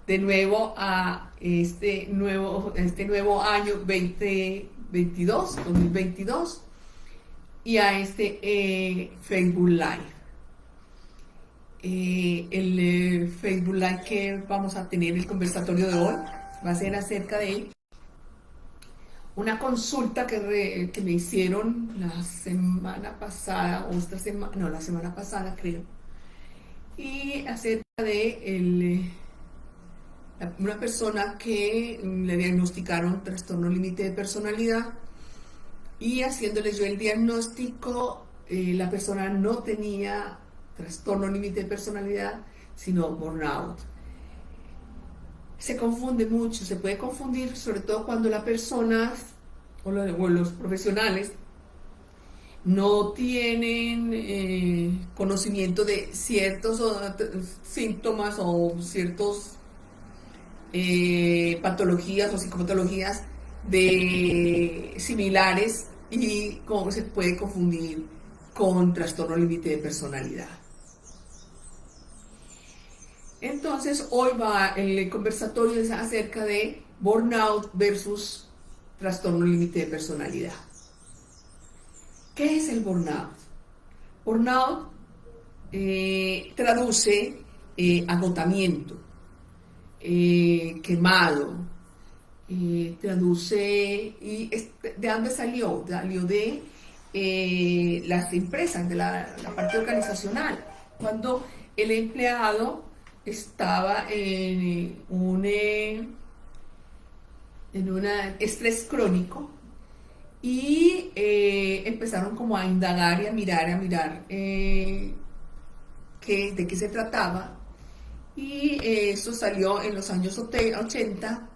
de nuevo a este nuevo año 2022 y a este Facebook Live. El Facebook Live que vamos a tener, el conversatorio de hoy, va a ser acerca de una consulta que me hicieron la semana pasada, o esta semana, no, la semana pasada creo, y acerca de una persona que le diagnosticaron trastorno límite de personalidad, y haciéndole yo el diagnóstico, la persona no tenía trastorno límite de personalidad, sino burnout. Se confunde mucho, se puede confundir, sobre todo cuando la persona o los profesionales no tienen conocimiento de ciertos síntomas o ciertos patologías o psicopatologías similares, y cómo se puede confundir con trastorno límite de personalidad. Entonces, hoy el conversatorio es acerca de burnout versus trastorno límite de personalidad. ¿Qué es el burnout? Burnout traduce agotamiento, quemado, traduce, y ¿de dónde salió? Salió de las empresas, de la parte organizacional, cuando el empleado estaba en un estrés crónico, y empezaron como a indagar y a mirar de qué se trataba, y eso salió en los años 70,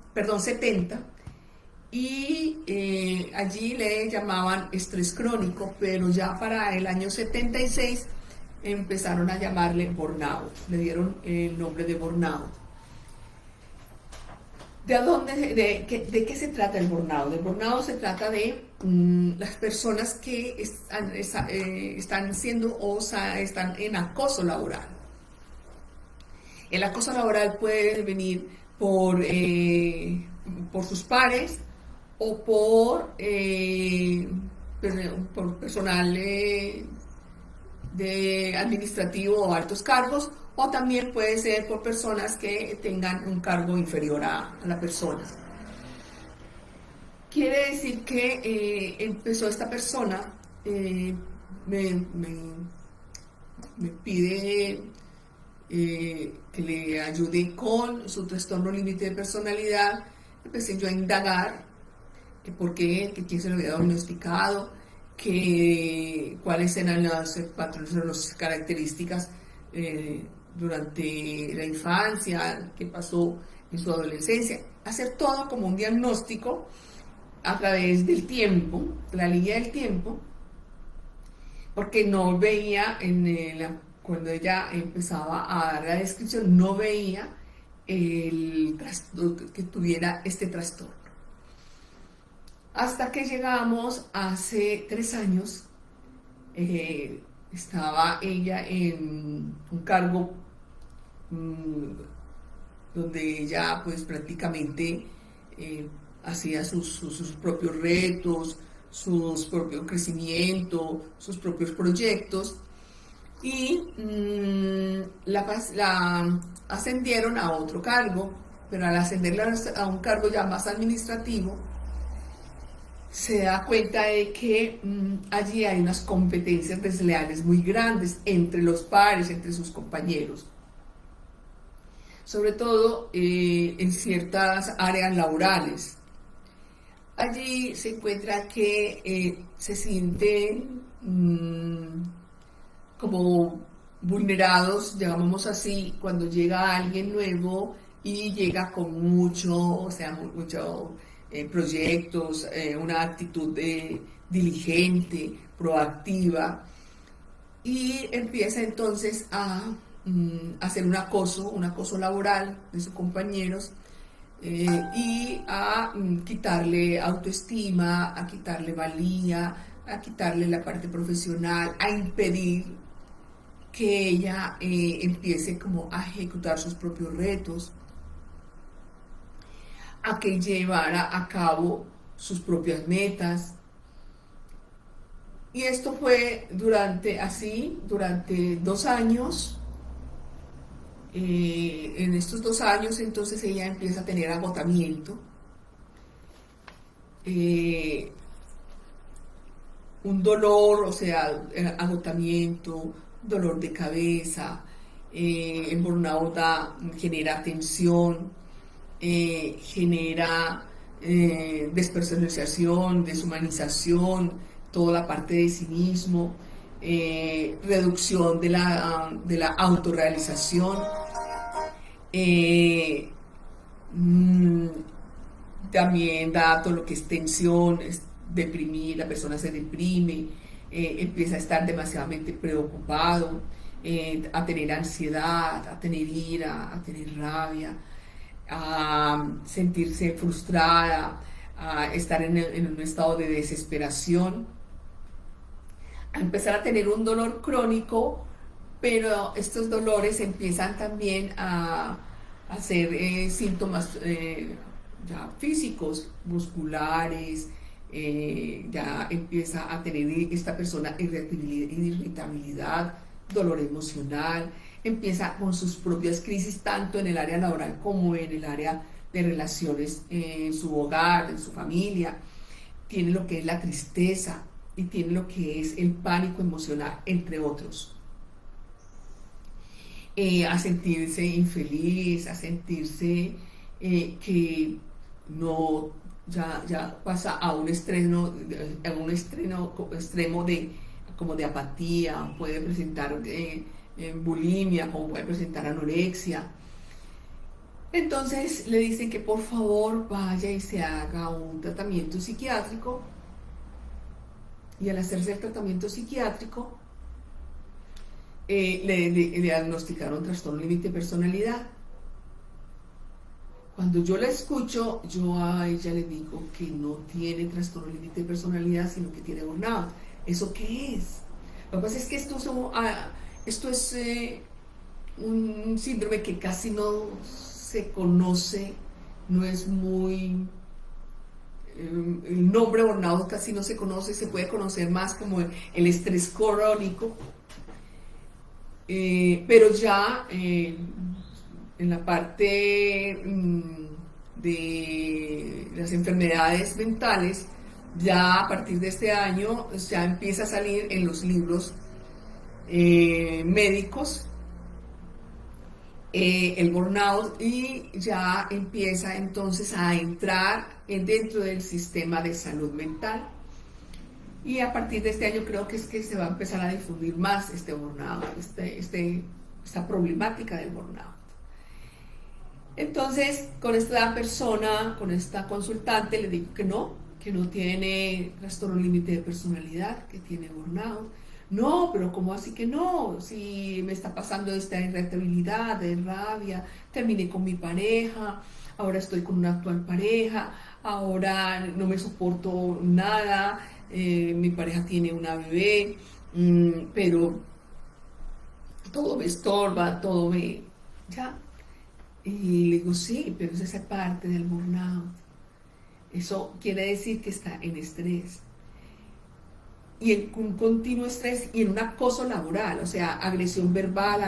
y allí le llamaban estrés crónico, pero ya para el año 76 empezaron a llamarle burnout, le dieron el nombre de burnout. ¿De qué se trata el burnout? El burnout se trata de las personas que están siendo o están en acoso laboral. El acoso laboral puede venir por sus pares o por personal de administrativo o altos cargos, o también puede ser por personas que tengan un cargo inferior a la persona. Quiere decir que empezó esta persona, me pide que le ayude con su trastorno límite de personalidad. Empecé yo a indagar por qué, quién se lo había diagnosticado, cuáles eran los patrones o las características durante la infancia, qué pasó en su adolescencia. Hacer todo como un diagnóstico a través del tiempo, la línea del tiempo, porque no veía cuando ella empezaba a dar la descripción, no veía que tuviera este trastorno. Hasta que llegamos hace 3 años, estaba ella en un cargo donde ella pues prácticamente hacía sus propios retos, sus propios crecimientos, sus propios proyectos, y la ascendieron a otro cargo, pero al ascenderla a un cargo ya más administrativo, se da cuenta de que allí hay unas competencias desleales muy grandes entre los pares, entre sus compañeros, sobre todo en ciertas áreas laborales. Allí se encuentra que se sienten como vulnerados, llamémoslo así, cuando llega alguien nuevo y llega con mucho proyectos, una actitud diligente, proactiva, y empieza entonces a hacer un acoso laboral de sus compañeros, y a quitarle autoestima, a quitarle valía, a quitarle la parte profesional, a impedir que ella empiece como a ejecutar sus propios retos. a que llevara a cabo sus propias metas. Y esto fue durante 2 años. En estos 2 años entonces ella empieza a tener agotamiento, un dolor, o sea, agotamiento, dolor de cabeza, el burnout genera tensión, genera despersonalización, deshumanización, toda la parte de cinismo, reducción de la autorrealización, también da todo lo que es tensión, deprimir, la persona se deprime, empieza a estar demasiadamente preocupado, a tener ansiedad, a tener ira, a tener rabia, a sentirse frustrada, a estar en un estado de desesperación, a empezar a tener un dolor crónico, pero estos dolores empiezan también a ser síntomas ya físicos, musculares, ya empieza a tener esta persona irritabilidad, dolor emocional, empieza con sus propias crisis tanto en el área laboral como en el área de relaciones en su hogar, en su familia. Tiene lo que es la tristeza y tiene lo que es el pánico emocional, entre otros. A sentirse infeliz, a sentirse que no, ya pasa a un extremo de como de apatía, puede presentar bulimia, como puede presentar anorexia. Entonces le dicen que por favor vaya y se haga un tratamiento psiquiátrico, y al hacerse el tratamiento psiquiátrico le diagnosticaron trastorno límite de personalidad. Cuando yo la escucho, yo a ella le digo que no tiene trastorno límite de personalidad, sino que tiene burnout. ¿Eso qué es? Lo que pasa es que esto es un síndrome que casi no se conoce, no es muy... el nombre burnout casi no se conoce, se puede conocer más como el estrés crónico, pero ya en la parte de las enfermedades mentales, ya a partir de este año ya empieza a salir en los libros médicos el burnout, y ya empieza entonces a entrar dentro del sistema de salud mental, y a partir de este año creo que es que se va a empezar a difundir más este burnout, esta problemática del burnout. Entonces con esta persona, con esta consultante, le digo que no tiene trastorno límite de personalidad, que tiene burnout. No, pero ¿cómo así que no? Si me está pasando esta irritabilidad, de rabia, terminé con mi pareja, ahora estoy con una actual pareja, ahora no me soporto nada, mi pareja tiene una bebé, pero todo me estorba, todo me... ¿ya? Y le digo, sí, pero esa es parte del burnout. Eso quiere decir que está en estrés. Y en un continuo estrés y en un acoso laboral, o sea, agresión verbal,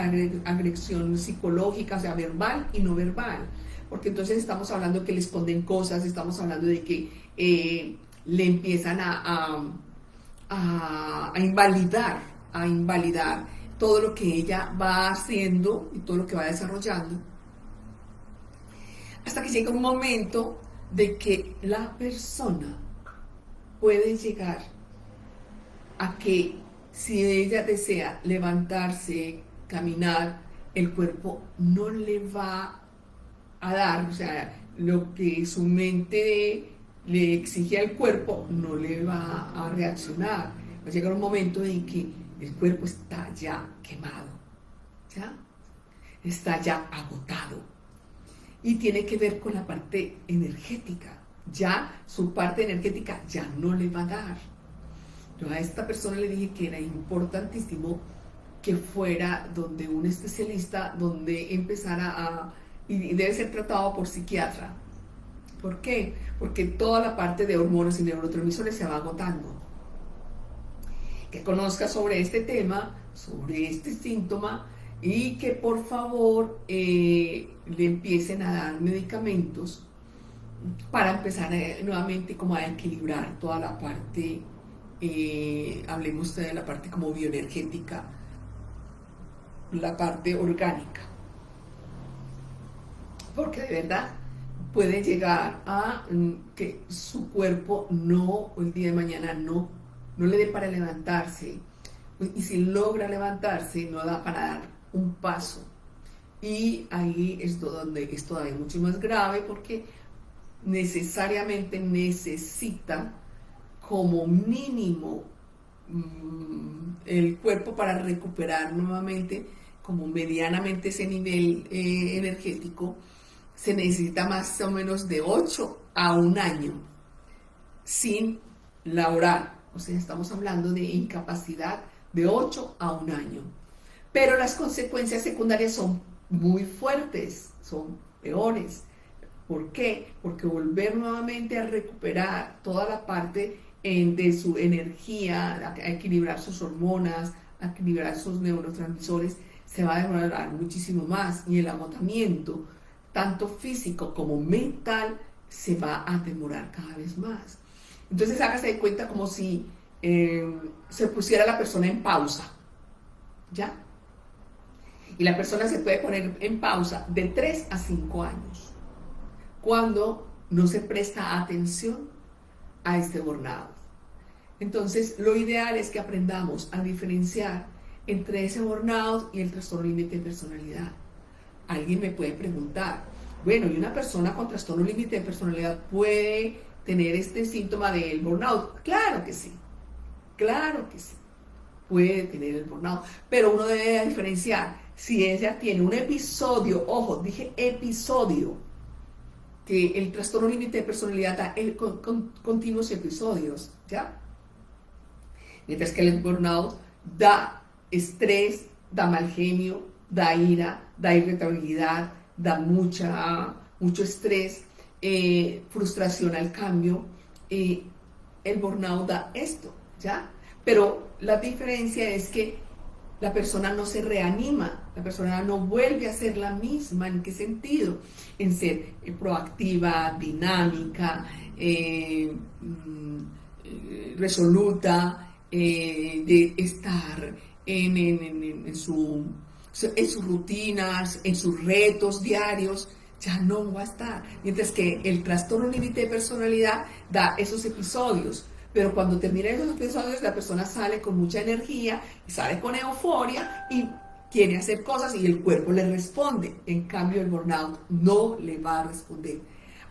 agresión psicológica, o sea, verbal y no verbal. Porque entonces estamos hablando que le esconden cosas, estamos hablando de que le empiezan a invalidar todo lo que ella va haciendo y todo lo que va desarrollando, hasta que llega un momento de que la persona puede llegar a que si ella desea levantarse, caminar, el cuerpo no le va a dar, o sea, lo que su mente le exige al cuerpo no le va a reaccionar. Va a llegar un momento en que el cuerpo está ya quemado, ¿ya? Está ya agotado. Y tiene que ver con la parte energética. Ya su parte energética ya no le va a dar. Yo a esta persona le dije que era importantísimo que fuera donde un especialista, donde empezara y debe ser tratado por psiquiatra, ¿Por qué? Porque toda la parte de hormonas y neurotransmisores se va agotando. Que conozca sobre este tema, sobre este síntoma, y que por favor le empiecen a dar medicamentos para empezar nuevamente como a equilibrar toda la parte, hablemos de la parte como bioenergética, la parte orgánica, porque de verdad puede llegar a que su cuerpo no, el día de mañana no le dé para levantarse, y si logra levantarse no da para dar un paso, y ahí es donde es todavía mucho más grave, porque necesariamente necesita como mínimo el cuerpo para recuperar nuevamente como medianamente ese nivel energético. Se necesita más o menos de 8 a 1 año sin laborar, o sea, estamos hablando de incapacidad de 8 a 1 año, pero las consecuencias secundarias son muy fuertes, son peores. ¿Por qué? Porque volver nuevamente a recuperar toda la parte de su energía, a equilibrar sus hormonas, a equilibrar sus neurotransmisores, se va a demorar muchísimo más, y el agotamiento, tanto físico como mental, se va a demorar cada vez más. Entonces hágase de cuenta como si se pusiera la persona en pausa, ¿ya? Y la persona se puede poner en pausa de 3 a 5 años. Cuando no se presta atención a este burnout. Entonces, lo ideal es que aprendamos a diferenciar entre ese burnout y el trastorno límite de personalidad. Alguien me puede preguntar, bueno, ¿y una persona con trastorno límite de personalidad puede tener este síntoma del burnout? Claro que sí, puede tener el burnout, pero uno debe diferenciar si ella tiene un episodio, ojo, dije episodio, que el trastorno límite de personalidad da continuos episodios, ¿ya? Mientras que el burnout da estrés, da mal genio, da ira, da irritabilidad, da mucho estrés, frustración al cambio. El burnout da esto, ¿ya? Pero la diferencia es que la persona no se reanima, la persona no vuelve a ser la misma. ¿En qué sentido? En ser proactiva, dinámica, resoluta, de estar en sus rutinas, en sus retos diarios. Ya no va a estar. Mientras que el trastorno límite de personalidad da esos episodios. Pero cuando termina esos episodios, la persona sale con mucha energía, sale con euforia y quiere hacer cosas y el cuerpo le responde. En cambio, el burnout no le va a responder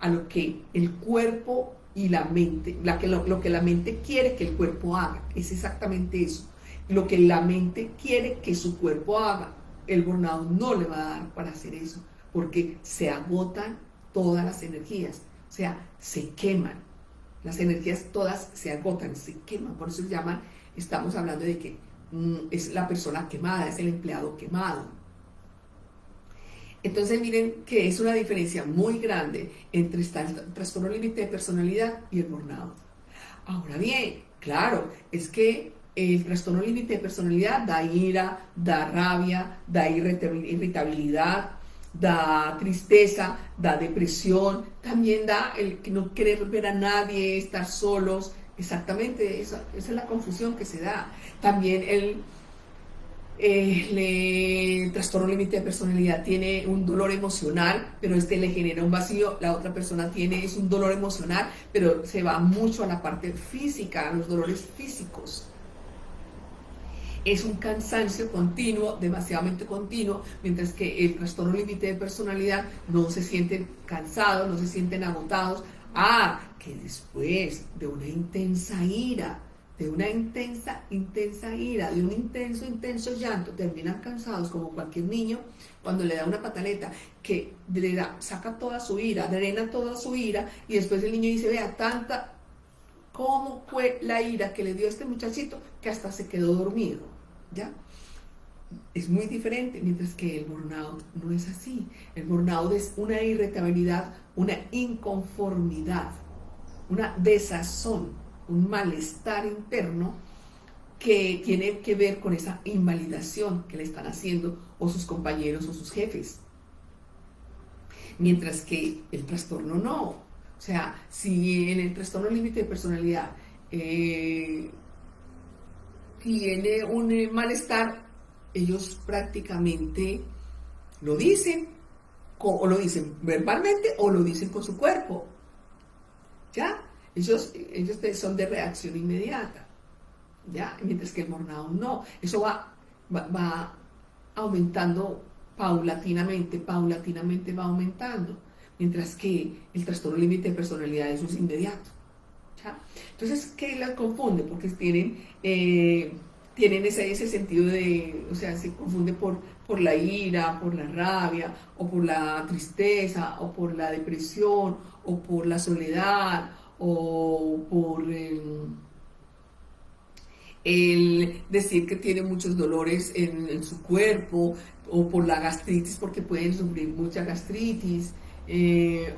a lo que el cuerpo y la mente, lo que la mente quiere que el cuerpo haga. Es exactamente eso. Lo que la mente quiere que su cuerpo haga, el burnout no le va a dar para hacer eso, porque se agotan todas las energías, o sea, se queman. Las energías todas se agotan, se queman, por eso llaman, estamos hablando de que es la persona quemada, es el empleado quemado. Entonces miren que es una diferencia muy grande entre el trastorno límite de personalidad y el burnout. Ahora bien, claro, es que el trastorno límite de personalidad da ira, da rabia, da irritabilidad, da tristeza, da depresión, también da el que no querer ver a nadie, estar solos. Exactamente, esa es la confusión que se da. También el trastorno límite de personalidad tiene un dolor emocional, pero le genera un vacío. La otra persona es un dolor emocional, pero se va mucho a la parte física, a los dolores físicos. Es un cansancio continuo, demasiadamente continuo, mientras que el trastorno límite de personalidad no se sienten cansados, no se sienten agotados. Que después de una intensa ira, de un intenso llanto, terminan cansados como cualquier niño cuando le da una pataleta, que saca toda su ira, drena toda su ira, y después el niño dice, vea, cómo fue la ira que le dio este muchachito que hasta se quedó dormido. ¿Ya? Es muy diferente, mientras que el burnout no es así. El burnout es una irritabilidad una inconformidad, una desazón, un malestar interno que tiene que ver con esa invalidación que le están haciendo o sus compañeros o sus jefes. Mientras que el trastorno no. O sea, si en el trastorno límite de personalidad tiene un malestar, ellos prácticamente lo dicen, o lo dicen verbalmente o lo dicen con su cuerpo. ¿Ya? Ellos son de reacción inmediata. ¿Ya? Mientras que el burnout no. Eso va aumentando paulatinamente va aumentando. Mientras que el trastorno límite de personalidad eso es inmediato. ¿Ya? Entonces, ¿qué las confunde? Porque tienen ese sentido de, o sea, se confunde por la ira, por la rabia, o por la tristeza, o por la depresión, o por la soledad, o por el decir que tiene muchos dolores en su cuerpo, o por la gastritis, porque pueden sufrir mucha gastritis,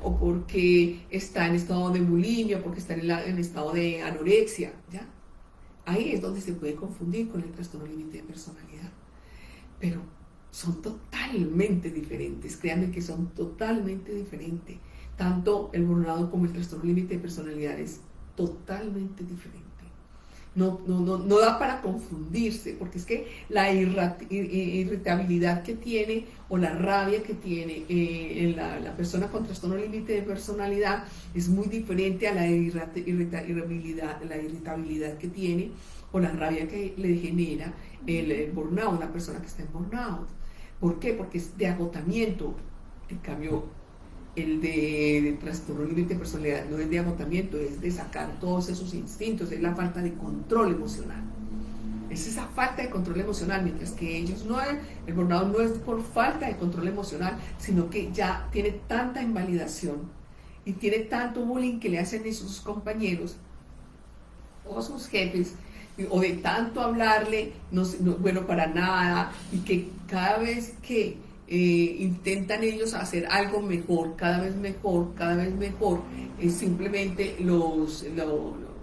o porque está en estado de bulimia, porque está en estado de anorexia, ¿ya? Ahí es donde se puede confundir con el trastorno límite de personalidad. Pero son totalmente diferentes, créanme que son totalmente diferentes. Tanto el burnout como el trastorno límite de personalidad es totalmente diferente. No da para confundirse, porque es que la irritabilidad que tiene o la rabia que tiene la persona con trastorno límite de personalidad es muy diferente a la irritabilidad que tiene o la rabia que le genera el burnout, una persona que está en burnout. ¿Por qué? Porque es de agotamiento. En cambio, el de trastorno límite de personalidad no es de agotamiento, es de sacar todos esos instintos, es la falta de control emocional. Es esa falta de control emocional, mientras que ellos el burnout no es por falta de control emocional, sino que ya tiene tanta invalidación y tiene tanto bullying que le hacen a sus compañeros o a sus jefes, o de tanto hablarle, bueno, para nada, y que cada vez que intentan ellos hacer algo mejor, cada vez mejor, simplemente lo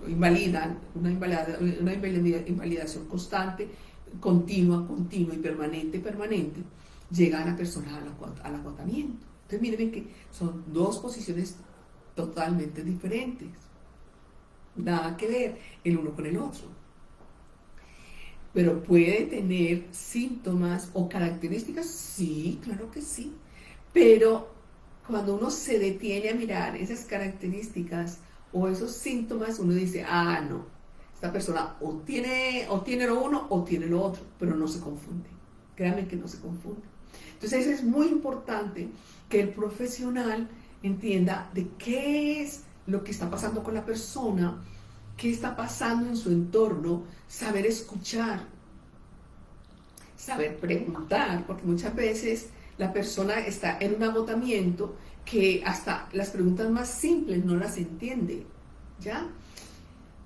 invalidan, una invalidación constante, continua y permanente, llega a la persona al agotamiento. Entonces miren que son dos posiciones totalmente diferentes, nada que ver el uno con el otro. Pero puede tener síntomas o características, sí, claro que sí. Pero cuando uno se detiene a mirar esas características o esos síntomas, uno dice, no, esta persona o tiene lo uno o tiene lo otro, pero no se confunde. Créanme que no se confunde. Entonces es muy importante que el profesional entienda de qué es lo que está pasando con la persona, qué está pasando en su entorno, saber escuchar, saber preguntar, porque muchas veces la persona está en un agotamiento que hasta las preguntas más simples no las entiende, ¿ya?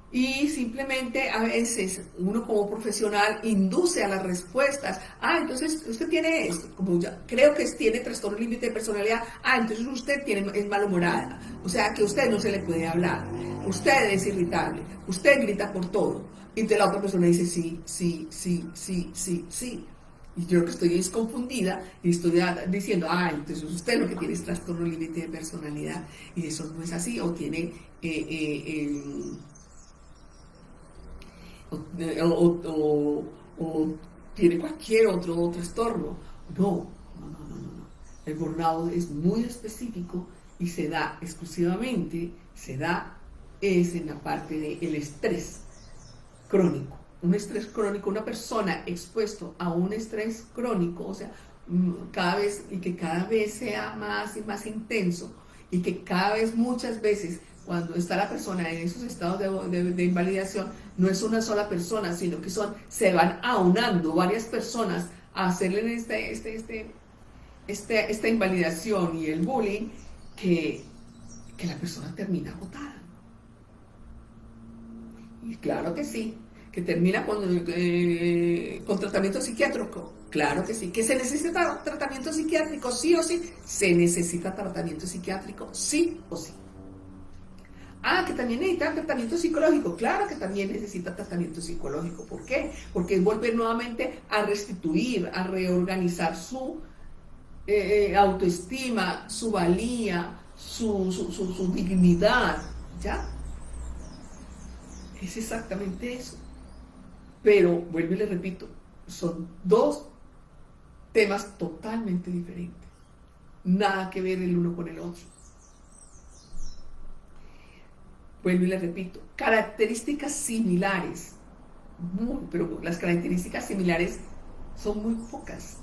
Y simplemente a veces uno como profesional induce a las respuestas. Entonces usted tiene esto, como ya creo que tiene trastorno límite de personalidad. Entonces usted es malhumorada, o sea que a usted no se le puede hablar, usted es irritable, usted grita por todo. Y de la otra persona dice sí. Y yo que estoy desconfundida y estoy diciendo, entonces usted lo que tiene es trastorno límite de personalidad. Y eso no es así, o tiene o tiene cualquier otro trastorno. No. El burnout es muy específico y se da exclusivamente, es en la parte del estrés crónico. Un estrés crónico, una persona expuesto a un estrés crónico, o sea, cada vez sea más y más intenso, y que cada vez, muchas veces, cuando está la persona en esos estados de invalidación, no es una sola persona, sino que se van aunando varias personas a hacerle esta invalidación y el bullying, que la persona termina agotada. Y claro que sí, que termina con tratamiento psiquiátrico, Claro que sí. ¿Que se necesita tratamiento psiquiátrico? Sí o sí. Se necesita tratamiento psiquiátrico, sí o sí. Ah, que también necesita tratamiento psicológico. Claro que también necesita tratamiento psicológico. ¿Por qué? Porque es volver nuevamente a restituir, a reorganizar su autoestima, su valía, su dignidad. ¿Ya? Es exactamente eso. Pero, vuelvo y le repito, son dos temas totalmente diferentes. Nada que ver el uno con el otro. Vuelvo y le repito, características similares, pero las características similares son muy pocas.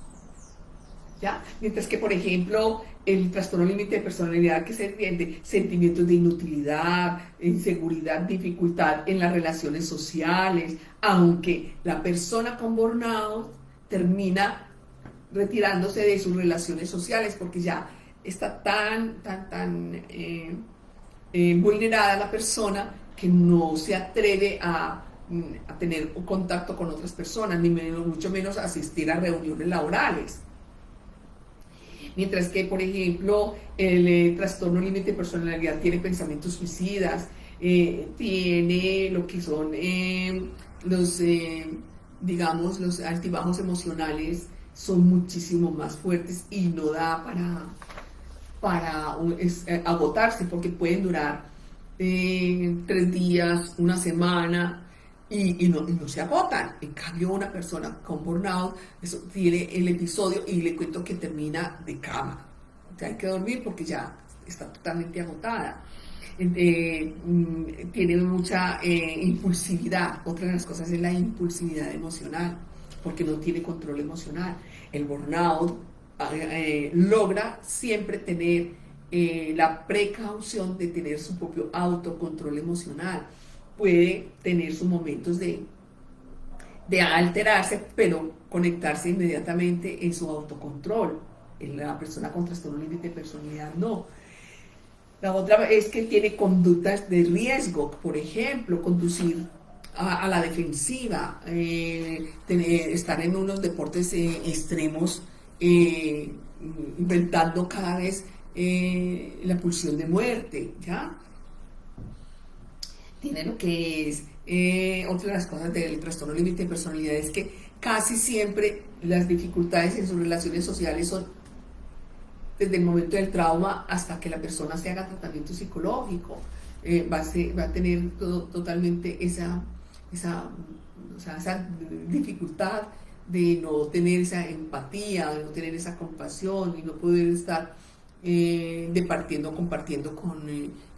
¿Ya? Mientras que, por ejemplo, el trastorno límite de personalidad, que se entiende sentimientos de inutilidad, inseguridad, dificultad en las relaciones sociales, aunque la persona con burnout termina retirándose de sus relaciones sociales porque ya está tan vulnerada la persona que no se atreve a tener un contacto con otras personas, ni mucho menos asistir a reuniones laborales. Mientras que, por ejemplo, el trastorno límite de personalidad tiene pensamientos suicidas, tiene lo que son digamos, los altibajos emocionales son muchísimo más fuertes y no da para agotarse, porque pueden durar 3 días, una semana, y no se agotan. En cambio, una persona con burnout, eso tiene el episodio y le cuento que termina de cama. Ya hay que dormir porque ya está totalmente agotada. Tiene mucha impulsividad. Otra de las cosas es la impulsividad emocional, porque no tiene control emocional. El burnout logra siempre tener la precaución de tener su propio autocontrol emocional. Puede tener sus momentos de alterarse, pero conectarse inmediatamente en su autocontrol. La persona con trastorno límite de personalidad no. La otra es que tiene conductas de riesgo, por ejemplo, conducir a la defensiva, estar en unos deportes extremos, inventando cada vez la pulsión de muerte, ¿ya? Tiene lo que es otra de las cosas del trastorno límite de personalidad, es que casi siempre las dificultades en sus relaciones sociales son desde el momento del trauma hasta que la persona se haga tratamiento psicológico. Va a tener totalmente esa dificultad de no tener esa empatía, de no tener esa compasión y no poder estar compartiendo con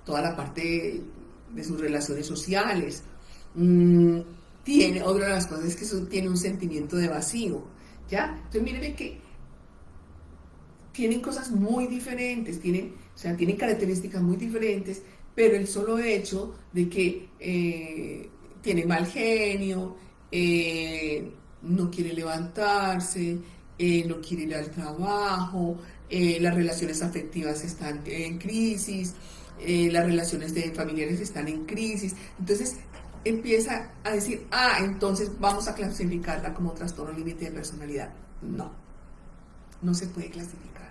toda la parte de sus relaciones sociales. Otra de las cosas es que tiene un sentimiento de vacío, ¿ya? Entonces mírenme que tienen cosas muy diferentes, tienen características muy diferentes, pero el solo hecho de que tiene mal genio, no quiere levantarse, no quiere ir al trabajo, las relaciones afectivas están en crisis, las relaciones familiares están en crisis. Entonces empieza a decir, entonces vamos a clasificarla como trastorno límite de personalidad. No se puede clasificar.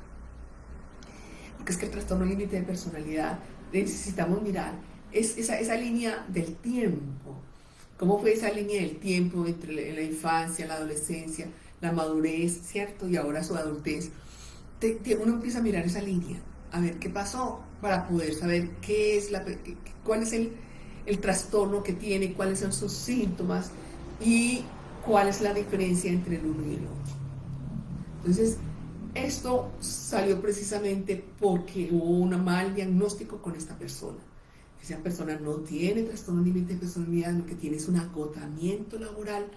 Porque es que el trastorno límite de personalidad, necesitamos mirar esa línea del tiempo. ¿Cómo fue esa línea del tiempo entre la infancia, la adolescencia, la madurez, ¿cierto? Y ahora su adultez. Uno empieza a mirar esa línea, a ver qué pasó, para poder saber cuál es el trastorno que tiene, cuáles son sus síntomas y cuál es la diferencia entre el uno y el otro. Entonces, esto salió precisamente porque hubo un mal diagnóstico con esta persona. Esa persona no tiene trastorno límite de personalidad, lo que tiene es un agotamiento laboral,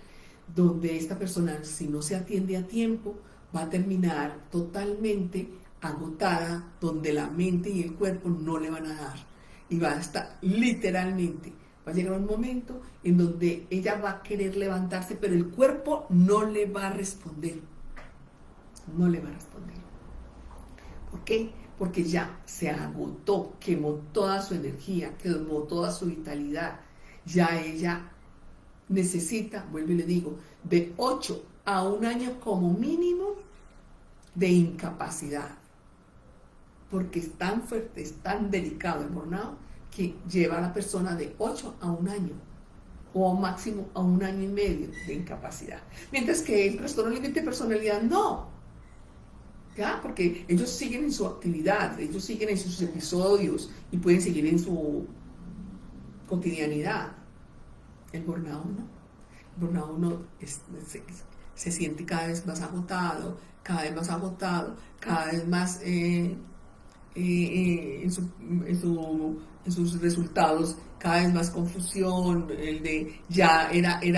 donde esta persona, si no se atiende a tiempo, va a terminar totalmente agotada, donde la mente y el cuerpo no le van a dar. Y va a estar literalmente, va a llegar un momento en donde ella va a querer levantarse, pero el cuerpo no le va a responder. No le va a responder. ¿Por qué? Porque ya se agotó, quemó toda su energía, quemó toda su vitalidad. Ya ella necesita, vuelvo y le digo, de 8 a 1 año como mínimo de incapacidad, porque es tan fuerte, es tan delicado el burnout, que lleva a la persona de 8 a 1 año, o máximo a 1 año y medio de incapacidad. Mientras que el trastorno límite de personalidad no, ¿ya? Porque ellos siguen en su actividad, ellos siguen en sus episodios y pueden seguir en su cotidianidad. El burnout no. El burnout no se siente cada vez más agotado, cada vez más agotado, cada vez más en sus resultados, cada vez más confusión, el de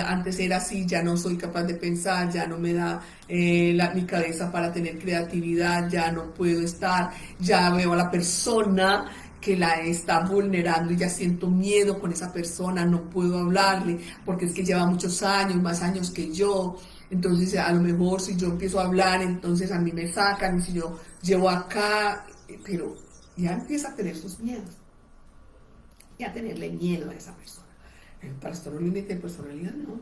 antes era así, ya no soy capaz de pensar, ya no me da mi cabeza para tener creatividad, ya no puedo estar, ya veo a la persona que la está vulnerando y ya siento miedo con esa persona, no puedo hablarle porque es que lleva muchos años, más años que yo. Entonces a lo mejor si yo empiezo a hablar, entonces a mí me sacan, y si yo llevo acá, pero ya empieza a tener sus miedos, y a tenerle miedo a esa persona. El trastorno límite de personalidad no.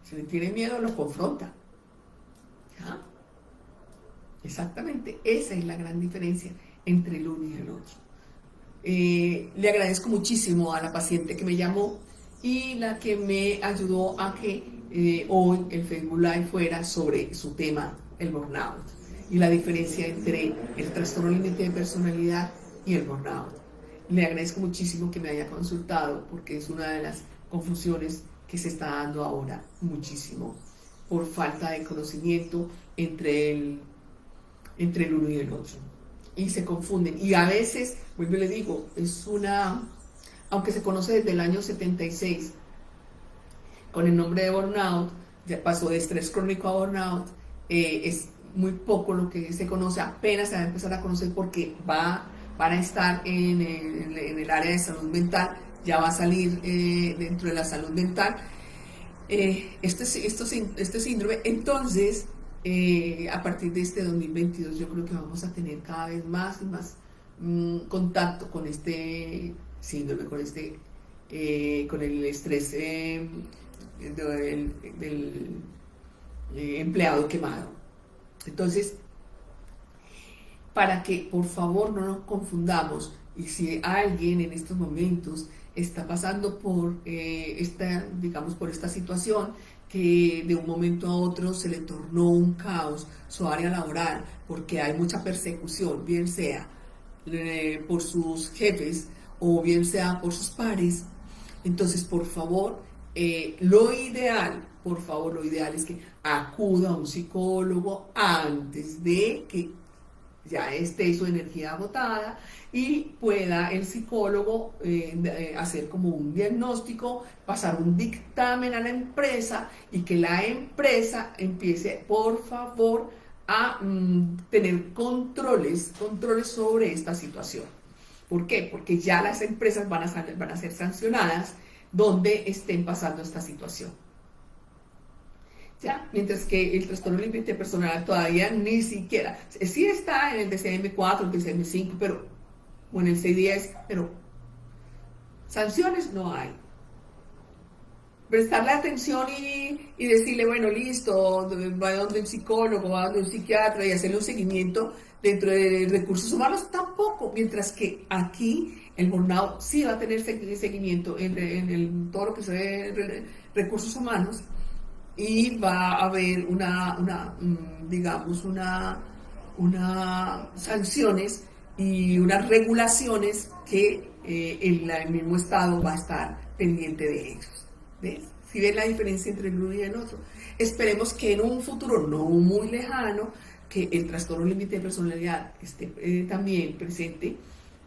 Si le tiene miedo, lo confronta. ¿Ya? Exactamente, esa es la gran diferencia entre el uno y el otro. Le agradezco muchísimo a la paciente que me llamó y la que me ayudó a que hoy el Facebook Live fuera sobre su tema, el burnout, y la diferencia entre el trastorno límite de personalidad y el burnout. Le agradezco muchísimo que me haya consultado, porque es una de las confusiones que se está dando ahora muchísimo por falta de conocimiento entre el uno y el otro, y se confunden, y a veces, vuelvo y le digo, aunque se conoce desde el año 76 con el nombre de burnout, ya pasó de estrés crónico a burnout, es muy poco lo que se conoce, apenas se va a empezar a conocer, porque van a estar en el área de salud mental, ya va a salir dentro de la salud mental este síndrome. Entonces, a partir de este 2022 yo creo que vamos a tener cada vez más y más contacto con este síndrome, con el estrés del empleado quemado. Entonces, para que por favor no nos confundamos, y si alguien en estos momentos está pasando por esta situación, que de un momento a otro se le tornó un caos su área laboral, porque hay mucha persecución, bien sea por sus jefes o bien sea por sus pares, entonces por favor, lo ideal es que acuda a un psicólogo antes de que ya esté su energía agotada, y pueda el psicólogo hacer como un diagnóstico, pasar un dictamen a la empresa, y que la empresa empiece por favor a tener controles sobre esta situación. ¿Por qué? Porque ya las empresas van a ser sancionadas donde estén pasando esta situación. ¿Ya? Mientras que el trastorno límite personal todavía ni siquiera, sí está en el DCM-4, el DCM-5, pero, o en el C10, pero sanciones no hay. Prestarle atención y decirle, bueno, listo, va donde el psicólogo, va donde el psiquiatra, y hacerle un seguimiento dentro de recursos humanos, tampoco. Mientras que aquí el burnout sí va a tener seguimiento en todo lo que se ve recursos humanos, y va a haber sanciones y unas regulaciones que el mismo Estado va a estar pendiente de ellos. ¿Ves? Si ven la diferencia entre el uno y el otro. Esperemos que en un futuro no muy lejano, que el trastorno límite de personalidad esté también presente,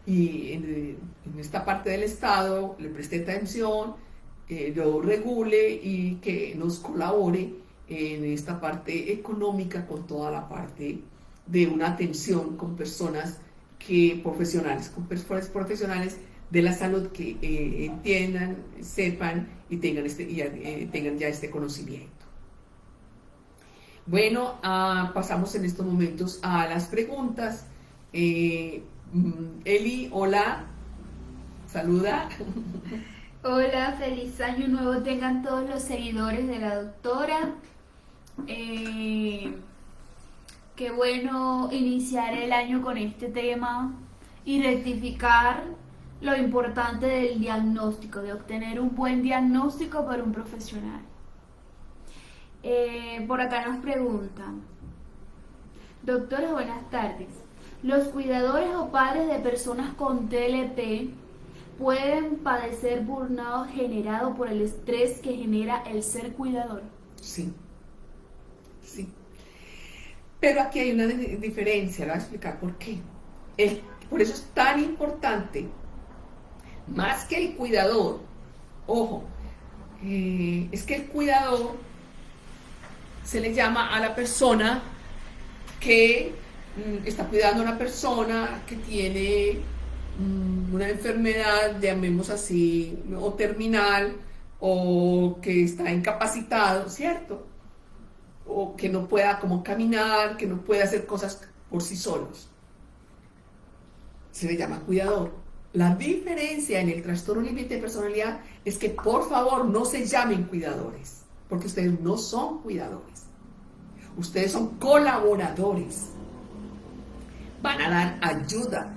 y en esta parte del Estado le preste atención, lo regule, y que nos colabore en esta parte económica, con toda la parte de una atención con personas profesionales de la salud, que entiendan, sepan y tengan ya este conocimiento. Bueno, pasamos en estos momentos a las preguntas. Eli, hola, saluda. Hola, feliz año nuevo tengan todos los seguidores de la doctora. Qué bueno iniciar el año con este tema y rectificar lo importante del diagnóstico, de obtener un buen diagnóstico por un profesional. Por acá nos preguntan, doctora, buenas tardes. ¿Los cuidadores o padres de personas con TLP pueden padecer burnout generado por el estrés que genera el ser cuidador? Sí, sí. Pero aquí hay una diferencia, le voy a explicar por qué. Por eso es tan importante, más que el cuidador, ojo, es que el cuidador se le llama a la persona que está cuidando a una persona que tiene una enfermedad, llamemos así, o terminal, o que está incapacitado, ¿cierto? O que no pueda como caminar, que no pueda hacer cosas por sí solos. Se le llama cuidador. La diferencia en el trastorno límite de personalidad es que por favor no se llamen cuidadores, porque ustedes no son cuidadores. Ustedes son colaboradores. Van a dar ayuda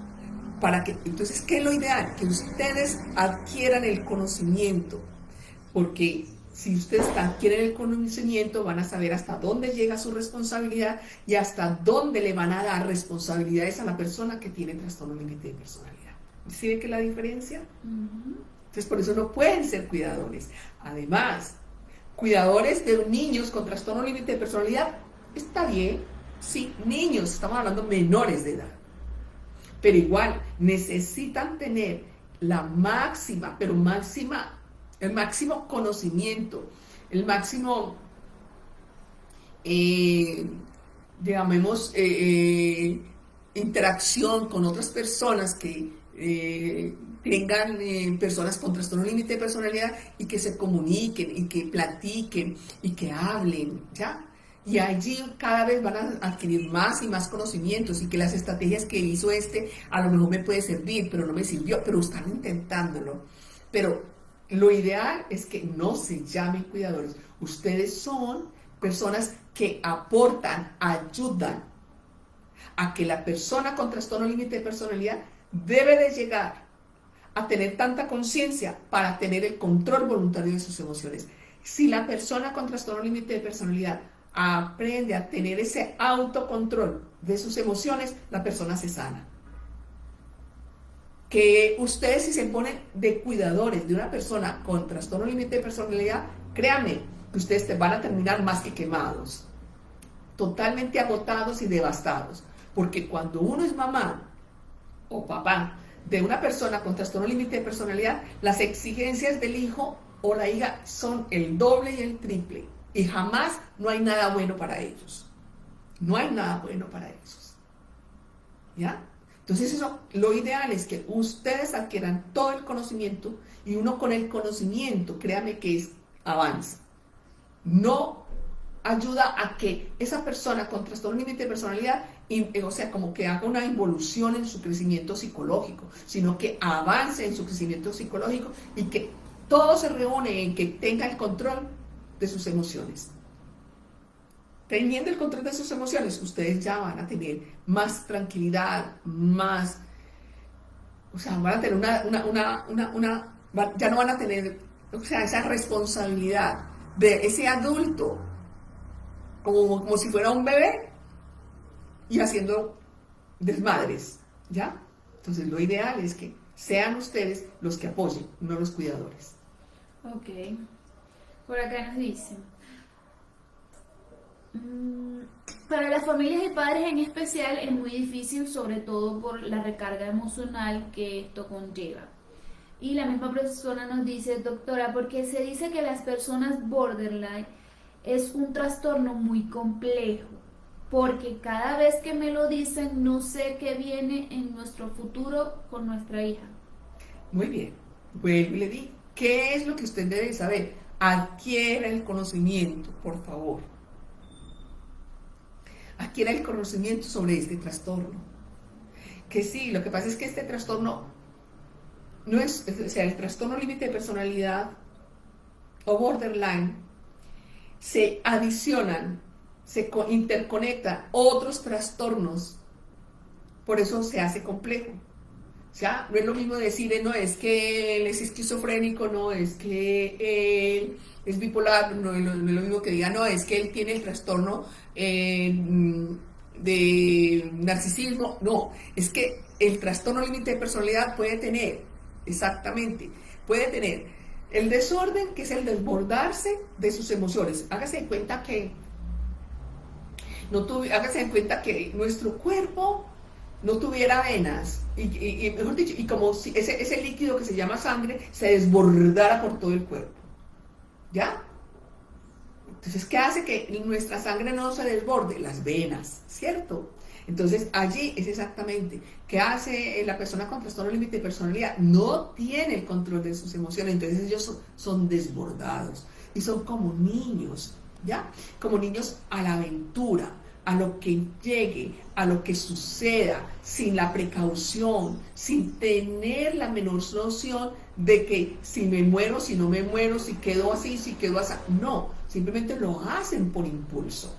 para que, entonces, ¿qué es lo ideal? Que ustedes adquieran el conocimiento, porque si ustedes adquieren el conocimiento van a saber hasta dónde llega su responsabilidad y hasta dónde le van a dar responsabilidades a la persona que tiene trastorno límite de personalidad. ¿Sí ve que la diferencia? Entonces por eso no pueden ser cuidadores. Además, cuidadores de niños con trastorno límite de personalidad, está bien, sí, niños, estamos hablando menores de edad. Pero igual necesitan tener la máxima, pero máxima, el máximo conocimiento, el máximo, digamos, interacción con otras personas que tengan personas con trastorno límite de personalidad y que se comuniquen y que platiquen y que hablen, ¿ya? Y allí cada vez van a adquirir más y más conocimientos y que las estrategias que hizo a lo mejor me puede servir, pero no me sirvió, pero están intentándolo. Pero lo ideal es que no se llamen cuidadores. Ustedes son personas que aportan, ayudan a que la persona con trastorno límite de personalidad debe de llegar a tener tanta conciencia para tener el control voluntario de sus emociones. Si la persona con trastorno límite de personalidad aprende a tener ese autocontrol de sus emociones, la persona se sana. Que ustedes, si se ponen de cuidadores de una persona con trastorno límite de personalidad, créanme que ustedes van a terminar más que quemados, totalmente agotados y devastados, porque cuando uno es mamá o papá de una persona con trastorno límite de personalidad, las exigencias del hijo o la hija son el doble y el triple. Y jamás no hay nada bueno para ellos. No hay nada bueno para ellos. ¿Ya? Entonces eso, lo ideal es que ustedes adquieran todo el conocimiento y uno con el conocimiento, créame que avanza. No ayuda a que esa persona con trastorno límite de personalidad, o sea, como que haga una involución en su crecimiento psicológico, sino que avance en su crecimiento psicológico y que todo se reúne en que tenga el control de sus emociones. Teniendo el control de sus emociones, ustedes ya van a tener más tranquilidad, más, o sea, van a tener ya no van a tener, o sea, esa responsabilidad de ese adulto, como si fuera un bebé y haciendo desmadres, ¿ya? Entonces lo ideal es que sean ustedes los que apoyen, no los cuidadores. Ok. Por acá nos dicen, para las familias y padres en especial es muy difícil, sobre todo por la recarga emocional que esto conlleva. Y la misma persona nos dice, doctora, porque se dice que las personas borderline es un trastorno muy complejo, porque cada vez que me lo dicen no sé qué viene en nuestro futuro con nuestra hija. Muy bien, vuelvo y le digo, ¿qué es lo que usted debe saber? Adquiera el conocimiento, por favor. Adquiera el conocimiento sobre este trastorno. Que sí, lo que pasa es que este trastorno no es, o sea, el trastorno límite de personalidad o borderline se adicionan interconectan otros trastornos. Por eso se hace complejo. O sea, no es lo mismo decir, no es que él es esquizofrénico, no es que él es bipolar, no es lo mismo que diga, no, es que él tiene el trastorno de narcisismo. No, es que el trastorno límite de personalidad puede tener, exactamente, puede tener el desorden, que es el desbordarse de sus emociones. Hágase de cuenta que hágase de cuenta que nuestro cuerpo no tuviera venas y mejor dicho, y como si ese líquido que se llama sangre se desbordara por todo el cuerpo. ¿Ya? Entonces, ¿qué hace que nuestra sangre no se desborde? Las venas, ¿cierto? Entonces, allí es exactamente, ¿qué hace la persona con trastorno límite de personalidad? No tiene el control de sus emociones, entonces ellos son desbordados y son como niños, ¿ya? Como niños a la aventura, a lo que llegue, a lo que suceda, sin la precaución, sin tener la menor noción de que si me muero, si no me muero, si quedo así, si quedo así. No, simplemente lo hacen por impulso.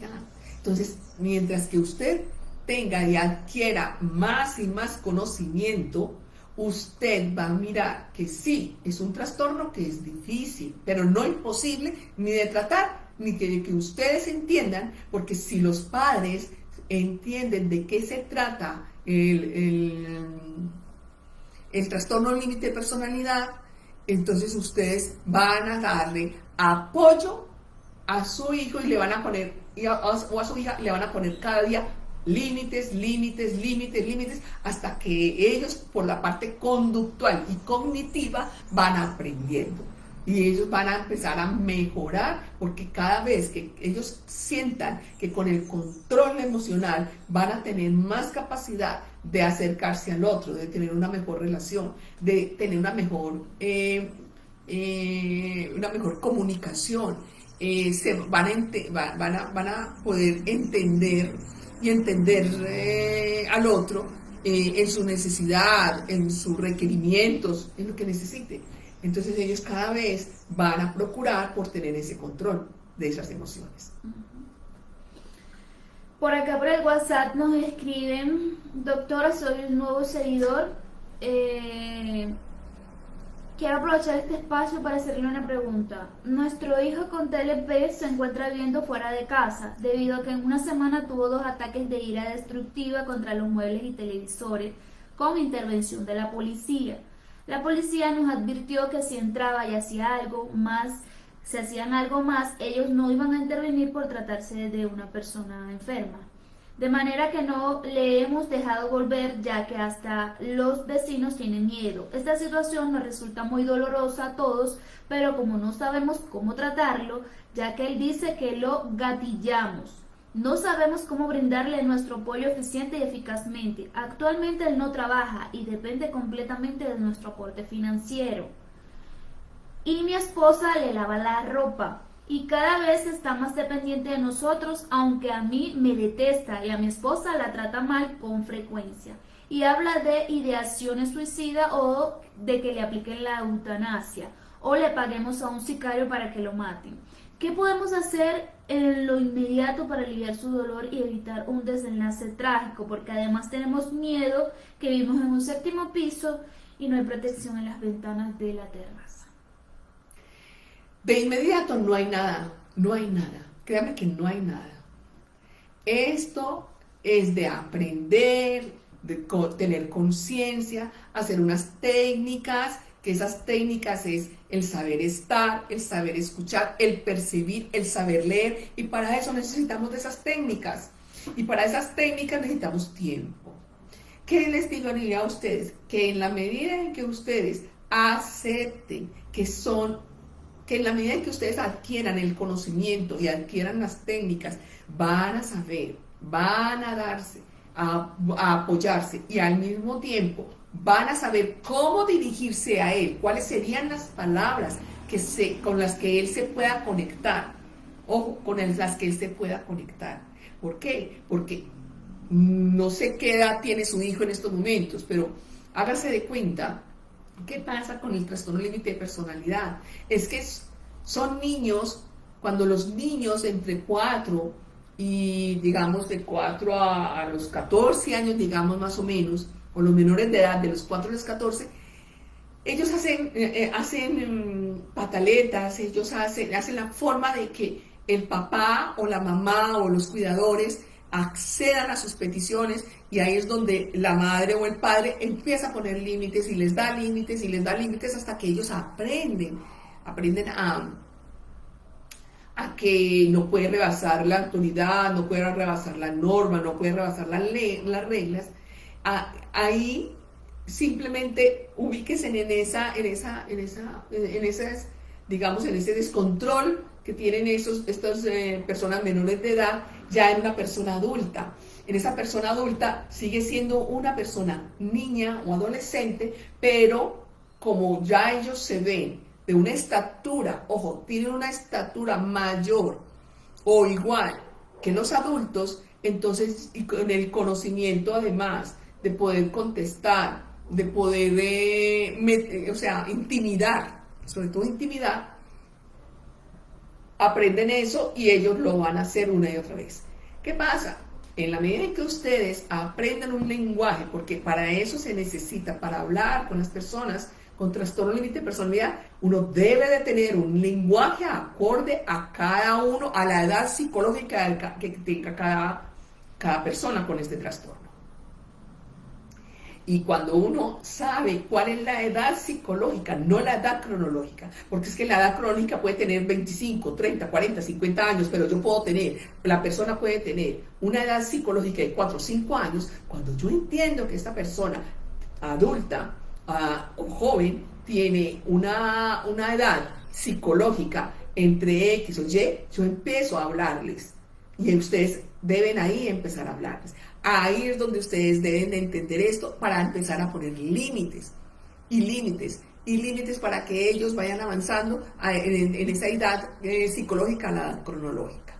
¿Ya? Entonces, mientras que usted tenga y adquiera más y más conocimiento, usted va a mirar que sí, es un trastorno que es difícil, pero no imposible ni de tratar, ni que ustedes entiendan, porque si los padres entienden de qué se trata el trastorno límite de personalidad, entonces ustedes van a darle apoyo a su hijo y le van a poner, o a su hija, le van a poner cada día límites, hasta que ellos por la parte conductual y cognitiva van aprendiendo. Y ellos van a empezar a mejorar, porque cada vez que ellos sientan que con el control emocional van a tener más capacidad de acercarse al otro, de tener una mejor relación, de tener una mejor comunicación, van a poder entender y entender al otro en su necesidad, en sus requerimientos, en lo que necesite. Entonces ellos cada vez van a procurar por tener ese control de esas emociones. Por acá por el WhatsApp nos escriben: doctora, soy un nuevo seguidor. Quiero aprovechar este espacio para hacerle una pregunta. Nuestro hijo con TLP se encuentra viviendo fuera de casa, debido a que en una semana tuvo 2 ataques de ira destructiva contra los muebles y televisores, con intervención de la policía. La policía nos advirtió que si entraba y hacía algo más, se hacían algo más, ellos no iban a intervenir por tratarse de una persona enferma. De manera que no le hemos dejado volver, ya que hasta los vecinos tienen miedo. Esta situación nos resulta muy dolorosa a todos, pero como no sabemos cómo tratarlo, ya que él dice que lo gatillamos, no sabemos cómo brindarle nuestro apoyo eficiente y eficazmente. Actualmente él no trabaja y depende completamente de nuestro aporte financiero. Y mi esposa le lava la ropa y cada vez está más dependiente de nosotros, aunque a mí me detesta y a mi esposa la trata mal con frecuencia. Y habla de ideaciones suicidas o de que le apliquen la eutanasia o le paguemos a un sicario para que lo maten. ¿Qué podemos hacer en lo inmediato para aliviar su dolor y evitar un desenlace trágico? Porque además tenemos miedo, que vivimos en un 7º piso y no hay protección en las ventanas de la terraza. De inmediato no hay nada, créame que no hay nada. Esto es de aprender, de tener conciencia, hacer unas técnicas, que esas técnicas es el saber estar, el saber escuchar, el percibir, el saber leer, y para eso necesitamos de esas técnicas, y para esas técnicas necesitamos tiempo. ¿Qué les diría a ustedes? Que en la medida en que ustedes acepten que en la medida en que ustedes adquieran el conocimiento y adquieran las técnicas, van a saber, van a darse, a apoyarse, y al mismo tiempo van a saber cómo dirigirse a él, cuáles serían las palabras con las que él se pueda conectar. Ojo, con las que él se pueda conectar. ¿Por qué? Porque no sé qué edad tiene su hijo en estos momentos, pero hágase de cuenta, ¿qué pasa con el trastorno límite de personalidad? Es que son niños cuando los niños entre 4 y digamos de 4 a los 14 años, digamos más o menos, o los menores de edad de los 4 a los 14, ellos hacen pataletas, ellos hacen la forma de que el papá o la mamá o los cuidadores accedan a sus peticiones, y ahí es donde la madre o el padre empieza a poner límites y les da límites y les da límites hasta que ellos aprenden a que no puede rebasar la autoridad, no puede rebasar la norma, no puede rebasar las reglas. Ahí simplemente ubíquense en ese descontrol que tienen estas personas menores de edad ya en una persona adulta. En esa persona adulta sigue siendo una persona niña o adolescente, pero como ya ellos se ven de una estatura, ojo, tienen una estatura mayor o igual que los adultos, entonces, y con el conocimiento además de poder contestar, de poder intimidar, sobre todo intimidar, aprenden eso y ellos lo van a hacer una y otra vez. ¿Qué pasa? En la medida en que ustedes aprendan un lenguaje, porque para eso se necesita, para hablar con las personas con trastorno límite de personalidad, uno debe de tener un lenguaje acorde a cada uno, a la edad psicológica que tenga cada persona con este trastorno. Y cuando uno sabe cuál es la edad psicológica, no la edad cronológica, porque es que la edad cronológica puede tener 25, 30, 40, 50 años, pero la persona puede tener una edad psicológica de 4 o 5 años. Cuando yo entiendo que esta persona adulta o joven tiene una edad psicológica entre X o Y, yo empiezo a hablarles y ustedes deben ahí empezar a hablarles. Ahí es donde ustedes deben de entender esto para empezar a poner límites para que ellos vayan avanzando en esa edad psicológica a la edad cronológica.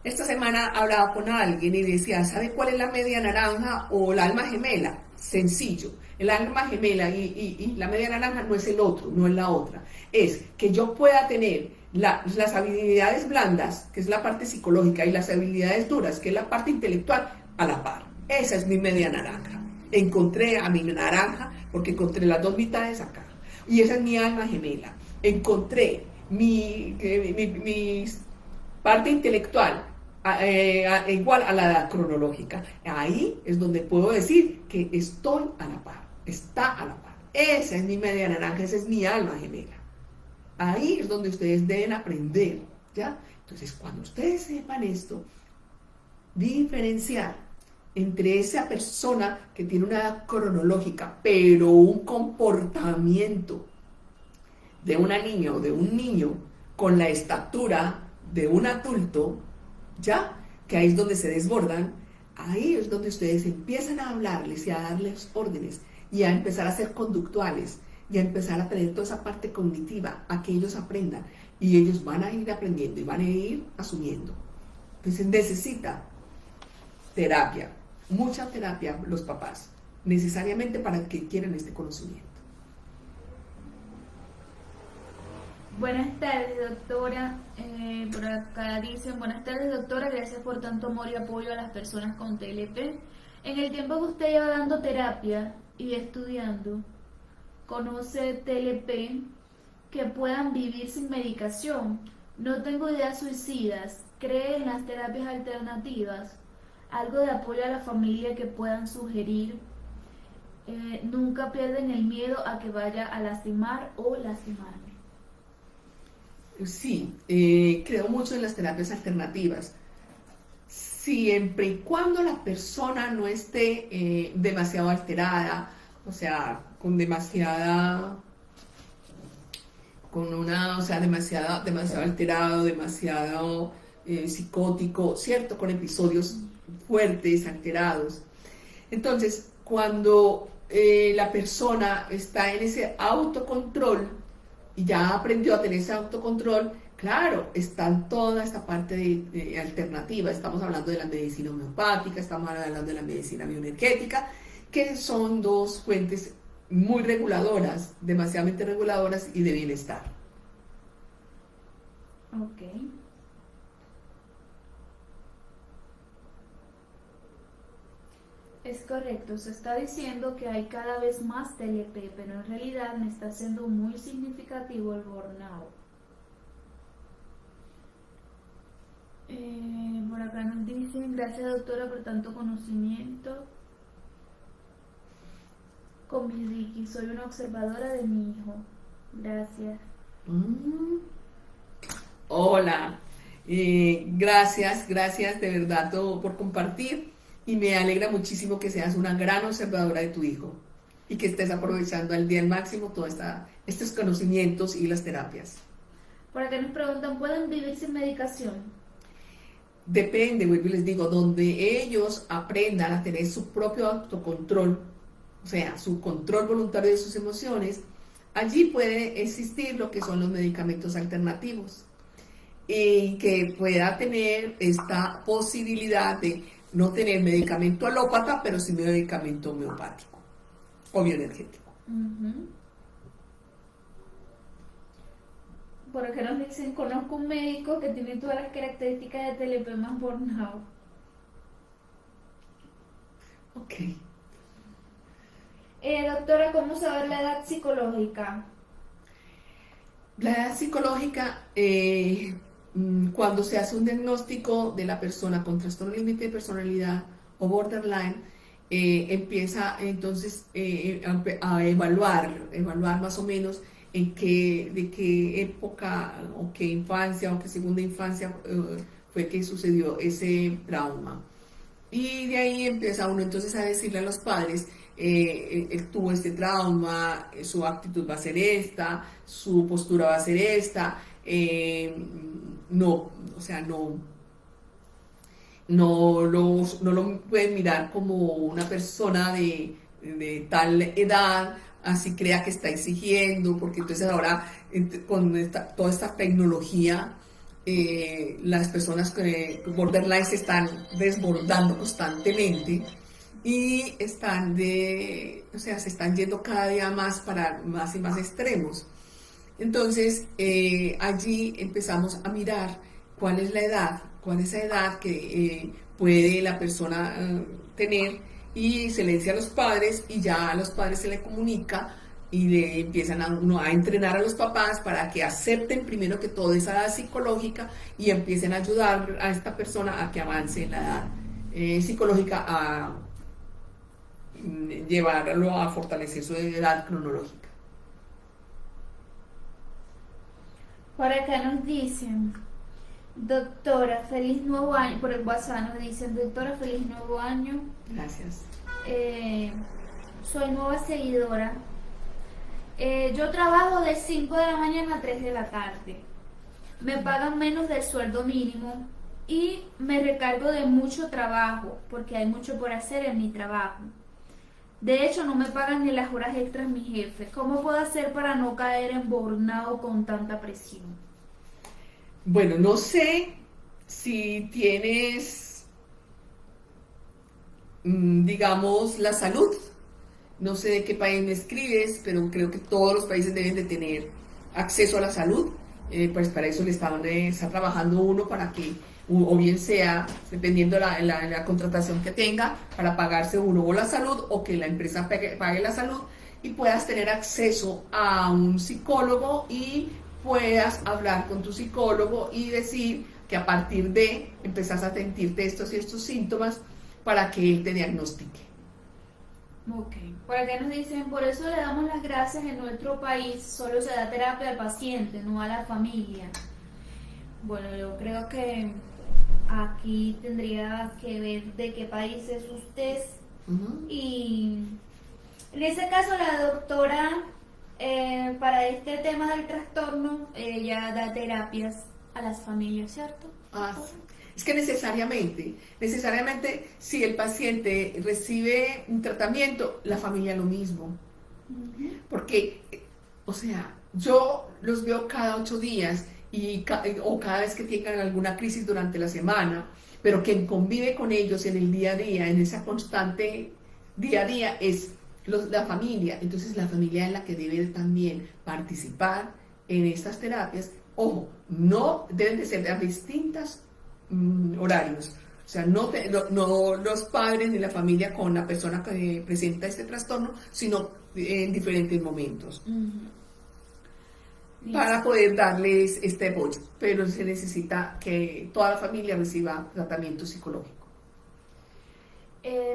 Esta semana hablaba con alguien y decía, ¿sabe cuál es la media naranja o la alma gemela? Sencillo, el alma gemela y la media naranja no es el otro, no es la otra. Es que yo pueda tener las habilidades blandas, que es la parte psicológica, y las habilidades duras, que es la parte intelectual, a la par. Esa es mi media naranja. Encontré a mi naranja porque encontré las dos mitades acá. Y esa es mi alma gemela. Encontré mi parte intelectual igual a la edad cronológica. Ahí es donde puedo decir que estoy a la par. Está a la par. Esa es mi media naranja, esa es mi alma gemela. Ahí es donde ustedes deben aprender, ¿ya? Entonces, cuando ustedes sepan esto, diferenciar entre esa persona que tiene una edad cronológica, pero un comportamiento de una niña o de un niño con la estatura de un adulto, ¿ya? Que ahí es donde se desbordan. Ahí es donde ustedes empiezan a hablarles y a darles órdenes y a empezar a ser conductuales y a empezar a tener toda esa parte cognitiva, a que ellos aprendan, y ellos van a ir aprendiendo y van a ir asumiendo. Entonces necesita terapia, mucha terapia los papás, necesariamente para que quieran este conocimiento. Buenas tardes, doctora. Por acá dicen, buenas tardes, doctora, gracias por tanto amor y apoyo a las personas con TLP. En el tiempo que usted lleva dando terapia y estudiando, ¿conoce TLP que puedan vivir sin medicación? No tengo ideas suicidas. ¿Cree en las terapias alternativas? Algo de apoyo a la familia que puedan sugerir. Nunca pierden el miedo a que vaya a lastimar o lastimarme. Sí, creo mucho en las terapias alternativas, siempre y cuando la persona no esté demasiado alterada, o sea, demasiado alterado, demasiado psicótico, ¿cierto? Con episodios fuertes, alterados. Entonces, cuando la persona está en ese autocontrol y ya aprendió a tener ese autocontrol, claro, está toda esta parte de alternativa. Estamos hablando de la medicina homeopática, estamos hablando de la medicina bioenergética, que son dos fuentes muy reguladoras, demasiadamente reguladoras y de bienestar. Ok. Es correcto, se está diciendo que hay cada vez más TLP, pero en realidad me está siendo muy significativo el burnout. Por acá nos dicen, gracias doctora por tanto conocimiento. Con mi Vicky, soy una observadora de mi hijo. Gracias. Hola, gracias de verdad por compartir y me alegra muchísimo que seas una gran observadora de tu hijo y que estés aprovechando al día al máximo todos estos conocimientos y las terapias. Por acá nos preguntan, ¿pueden vivir sin medicación? Depende, vuelvo y les digo, donde ellos aprendan a tener su propio autocontrol, o sea, su control voluntario de sus emociones, allí puede existir lo que son los medicamentos alternativos y que pueda tener esta posibilidad de no tener medicamento alópata, pero sí medicamento homeopático o bioenergético. Por acá nos dicen, conozco un médico que tiene todas las características de TLP más burnout. Ok. Doctora, ¿cómo saber la edad psicológica? La edad psicológica, cuando se hace un diagnóstico de la persona con trastorno límite de personalidad o borderline, empieza entonces a evaluar más o menos de qué época o qué infancia o qué segunda infancia fue que sucedió ese trauma. Y de ahí empieza uno entonces a decirle a los padres, él tuvo este trauma, su actitud va a ser esta, su postura va a ser esta, no lo pueden mirar como una persona de tal edad, así crea que está exigiendo, porque entonces ahora con toda esta tecnología, las personas borderline se están desbordando constantemente y se están yendo cada día más para más y más extremos. Entonces, allí empezamos a mirar cuál es esa edad que puede la persona tener, y se le dice a los padres y ya a los padres se le comunica y le empiezan a entrenar a los papás para que acepten primero que todo esa edad psicológica y empiecen a ayudar a esta persona a que avance en la edad psicológica, a llevarlo a fortalecer su edad cronológica. Por acá nos dicen, doctora, feliz nuevo año. Por el WhatsApp nos dicen, doctora, feliz nuevo año. Gracias. Soy nueva seguidora. Yo trabajo de 5 de la mañana a 3 de la tarde. Me pagan menos del sueldo mínimo y me recargo de mucho trabajo porque hay mucho por hacer en mi trabajo. De hecho, no me pagan ni las horas extras mi jefe. ¿Cómo puedo hacer para no caer en burnout con tanta presión? Bueno, no sé si tienes, digamos, la salud. No sé de qué país me escribes, pero creo que todos los países deben de tener acceso a la salud. Pues para eso está trabajando uno para que, o bien sea, dependiendo la contratación que tenga, para pagarse uno o la salud, o que la empresa pague la salud, y puedas tener acceso a un psicólogo y puedas hablar con tu psicólogo y decir que a partir de empezás a sentirte estos y estos síntomas para que él te diagnostique. Ok, por acá nos dicen, por eso le damos las gracias. En nuestro país solo se da terapia al paciente, no a la familia. Bueno, yo creo que aquí tendría que ver de qué país es usted. Y en ese caso la doctora, para este tema del trastorno, ella da terapias a las familias, ¿cierto? Es que necesariamente, si el paciente recibe un tratamiento, la familia lo mismo. Porque, o sea, yo los veo cada 8 días o cada vez que tengan alguna crisis durante la semana, pero quien convive con ellos en el día a día, en esa constante día a día, es la familia. Entonces la familia es la que debe también participar en estas terapias Ojo, no deben de ser a distintos horarios. O sea, no los padres ni la familia con la persona que presenta este trastorno, sino en diferentes momentos. Para poder darles este apoyo. Pero se necesita que toda la familia reciba tratamiento psicológico.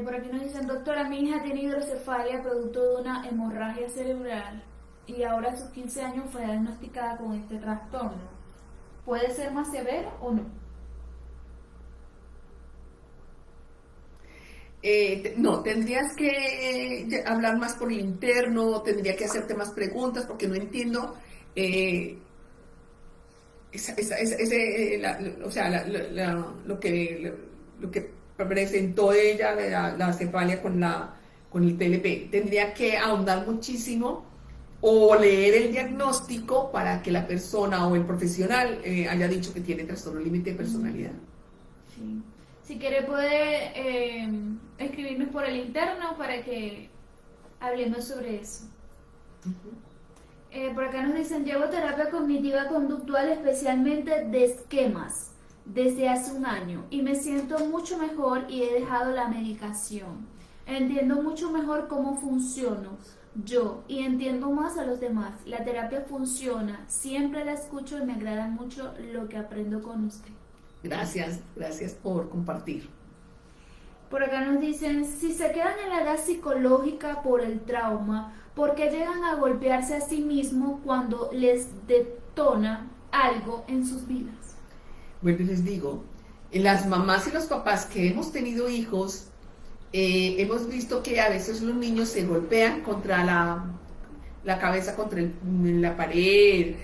Por aquí nos dicen, doctora, mi hija tiene hidrocefalia producto de una hemorragia cerebral y ahora a sus 15 años fue diagnosticada con este trastorno. ¿Puede ser más severo o no? No, tendrías que hablar más por el interno, tendría que hacerte más preguntas porque no entiendo lo que presentó ella, la cefalia con el TLP. Tendría que ahondar muchísimo o leer el diagnóstico para que la persona o el profesional haya dicho que tiene trastorno límite de personalidad. Sí. Si quiere puede escribirnos por el interno para que hablemos sobre eso. Por acá nos dicen, llevo terapia cognitiva conductual especialmente de esquemas desde hace un año y me siento mucho mejor y he dejado la medicación. Entiendo mucho mejor cómo funciono yo y entiendo más a los demás. La terapia funciona, siempre la escucho y me agrada mucho lo que aprendo con usted. Gracias por compartir. Por acá nos dicen, si se quedan en la edad psicológica por el trauma, ¿por qué llegan a golpearse a sí mismos cuando les detona algo en sus vidas? Bueno, les digo, las mamás y los papás que hemos tenido hijos, hemos visto que a veces los niños se golpean contra la cabeza, contra la pared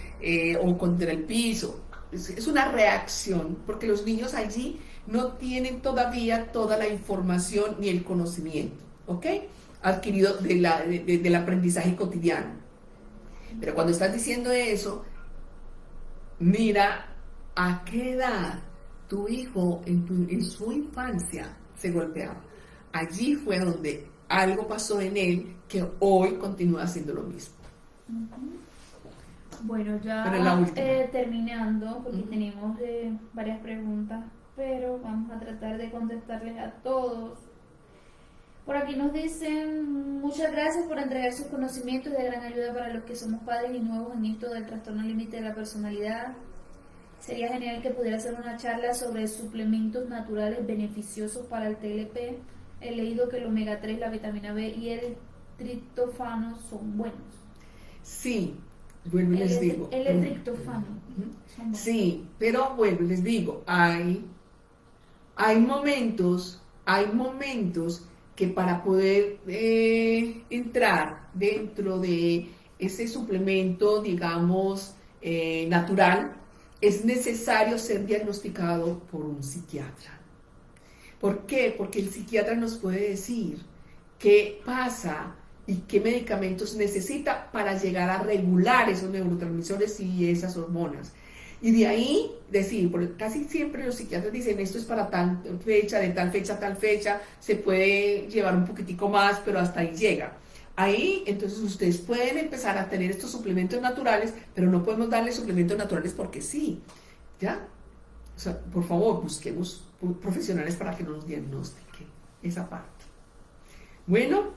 o contra el piso. Es una reacción, porque los niños allí no tienen todavía toda la información ni el conocimiento, ¿ok? Adquirido del aprendizaje cotidiano. Pero cuando estás diciendo eso, mira a qué edad tu hijo en su infancia se golpeaba. Allí fue donde algo pasó en él que hoy continúa haciendo lo mismo. Bueno, ya terminando, porque tenemos varias preguntas, pero vamos a tratar de contestarles a todos. Por aquí nos dicen, muchas gracias por entregar sus conocimientos de gran ayuda para los que somos padres y nuevos en esto del trastorno límite de la personalidad. Sería genial que pudiera hacer una charla sobre suplementos naturales beneficiosos para el TLP. He leído que el omega 3, la vitamina B y el triptófano son buenos. Sí, bueno, les digo. El triptófano. Sí, pero bueno, les digo, hay momentos que para poder entrar dentro de ese suplemento, digamos, natural, es necesario ser diagnosticado por un psiquiatra. ¿Por qué? Porque el psiquiatra nos puede decir qué pasa y qué medicamentos necesita para llegar a regular esos neurotransmisores y esas hormonas. Y de ahí decir, porque casi siempre los psiquiatras dicen esto es para tal fecha, de tal fecha a tal fecha, se puede llevar un poquitico más, pero hasta ahí llega. Ahí, entonces, ustedes pueden empezar a tener estos suplementos naturales, pero no podemos darles suplementos naturales porque sí, ¿ya? O sea, por favor, busquemos profesionales para que nos diagnostiquen esa parte. Bueno,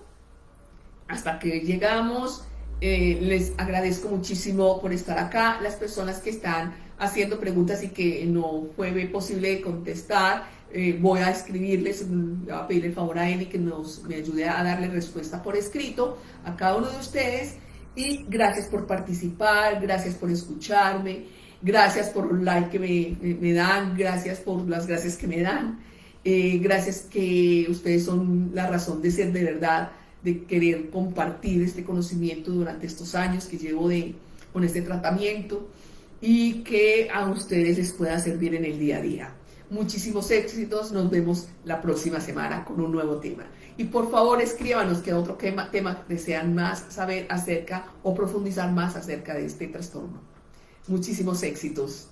hasta que llegamos, les agradezco muchísimo por estar acá. Las personas que están haciendo preguntas y que no fue posible contestar, voy a escribirles, voy a pedir el favor a Eli que me ayude a darle respuesta por escrito a cada uno de ustedes. Y gracias por participar, gracias por escucharme, gracias por los like que me dan, gracias por las gracias que me dan, gracias que ustedes son la razón de ser de verdad, de querer compartir este conocimiento durante estos años que llevo con este tratamiento y que a ustedes les pueda servir en el día a día. Muchísimos éxitos, nos vemos la próxima semana con un nuevo tema. Y por favor escríbanos qué otro tema desean más saber acerca o profundizar más acerca de este trastorno. Muchísimos éxitos.